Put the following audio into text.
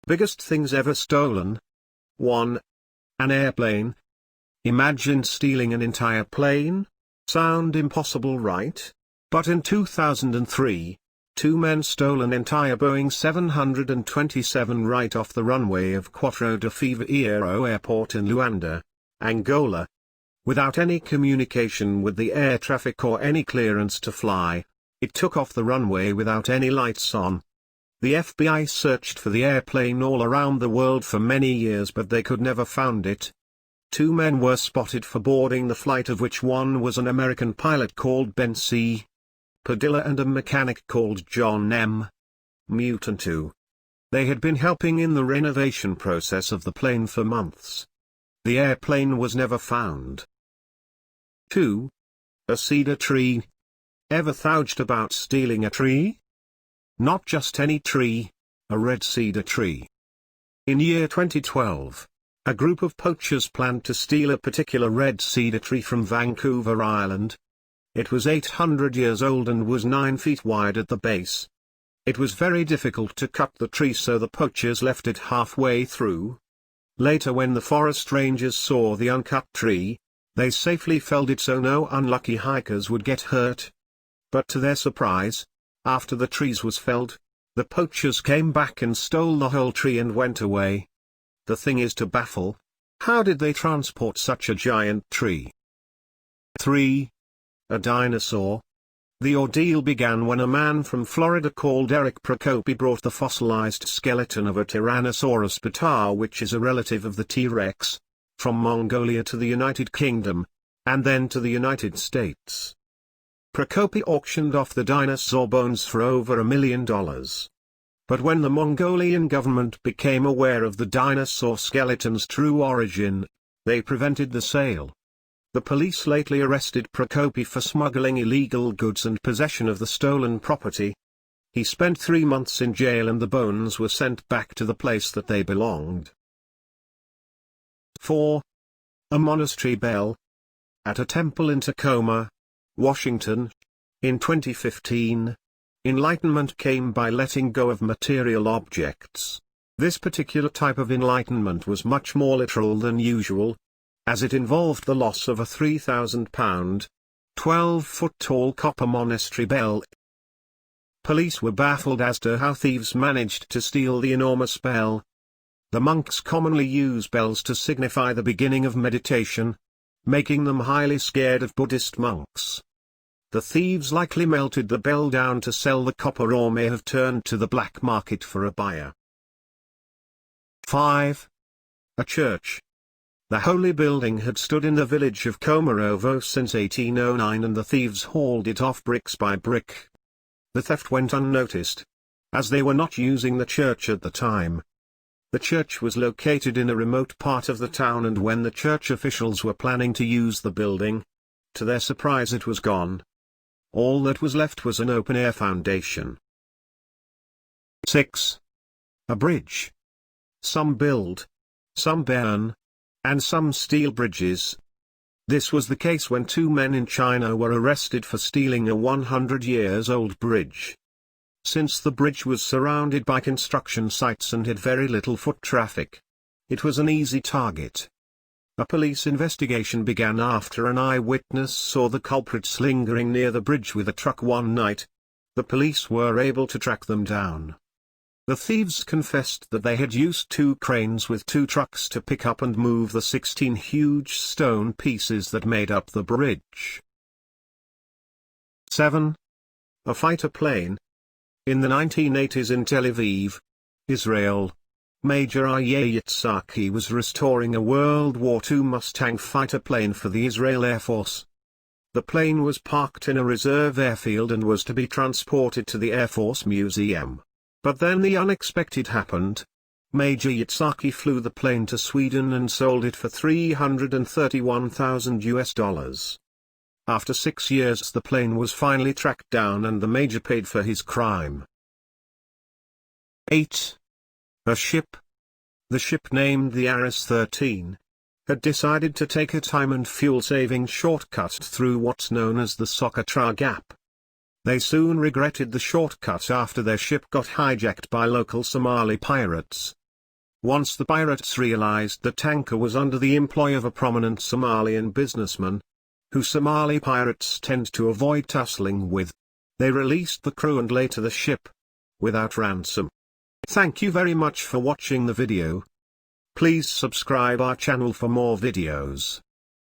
Biggest things ever stolen. 1. An airplane. Imagine stealing an entire plane? Sound impossible, right? But in 2003, two men stole an entire Boeing 727 right off the runway of Quatro de Fevereiro Airport in Luanda, Angola. Without any communication with the air traffic or any clearance to fly, it took off the runway without any lights on. The FBI searched for the airplane all around the world for many years, but they could never find it. Two men were spotted for boarding the flight, of which one was an American pilot called Ben C. Padilla and a mechanic called John M. Mutantu. They had been helping in the renovation process of the plane for months. The airplane was never found. 2. A cedar tree. Ever thought about stealing a tree? Not just any tree, a red cedar tree. In year 2012, a group of poachers planned to steal a particular red cedar tree from Vancouver Island. It was 800 years old and was 9 feet wide at the base. It was very difficult to cut the tree, so the poachers left it halfway through. Later, when the forest rangers saw the uncut tree, they safely felled it so no unlucky hikers would get hurt. But to their surprise, after the trees was felled, the poachers came back and stole the whole tree and went away. The thing is to baffle. How did they transport such a giant tree? 3. A dinosaur. The ordeal began when a man from Florida called Eric Procopi brought the fossilized skeleton of a Tyrannosaurus beta, which is a relative of the T-Rex, from Mongolia to the United Kingdom, and then to the United States. Procopi auctioned off the dinosaur bones for over $1 million. But when the Mongolian government became aware of the dinosaur skeleton's true origin, they prevented the sale. The police lately arrested Procopi for smuggling illegal goods and possession of the stolen property. He spent 3 months in jail and the bones were sent back to the place that they belonged. 4. A monastery bell. At a temple in Tacoma, Washington, in 2015, enlightenment came by letting go of material objects. This particular type of enlightenment was much more literal than usual, as it involved the loss of a 3,000-pound, 12-foot-tall copper monastery bell. Police were baffled as to how thieves managed to steal the enormous bell. The monks commonly use bells to signify the beginning of meditation, making them highly scared of Buddhist monks. The thieves likely melted the bell down to sell the copper, or may have turned to the black market for a buyer. 5. A church. The holy building had stood in the village of Komarovo since 1809, and the thieves hauled it off bricks by brick. The theft went unnoticed, as they were not using the church at the time. The church was located in a remote part of the town, and when the church officials were planning to use the building, to their surprise it was gone. All that was left was an open-air foundation. 6. A bridge. Some build, some burn, and some steal bridges. This was the case when two men in China were arrested for stealing a 100-year-old bridge. Since the bridge was surrounded by construction sites and had very little foot traffic, it was an easy target. A police investigation began after an eyewitness saw the culprits lingering near the bridge with a truck one night. The police were able to track them down. The thieves confessed that they had used 2 cranes with 2 trucks to pick up and move the 16 huge stone pieces that made up the bridge. 7. A fighter plane. In the 1980s in Tel Aviv, Israel, Major Ijen Yitzhaki was restoring a World War II Mustang fighter plane for the Israel Air Force. The plane was parked in a reserve airfield and was to be transported to the Air Force Museum. But then the unexpected happened. Major Yitzhaki flew the plane to Sweden and sold it for $331,000. After 6 years the plane was finally tracked down and the major paid for his crime. 8. A ship. The ship, named the Ares 13, had decided to take a time and fuel-saving shortcut through what's known as the Socotra Gap. They soon regretted the shortcut after their ship got hijacked by local Somali pirates. Once the pirates realized the tanker was under the employ of a prominent Somalian businessman, who Somali pirates tend to avoid tussling with, they released the crew and later the ship, without ransom. Thank you very much for watching the video. Please subscribe our channel for more videos.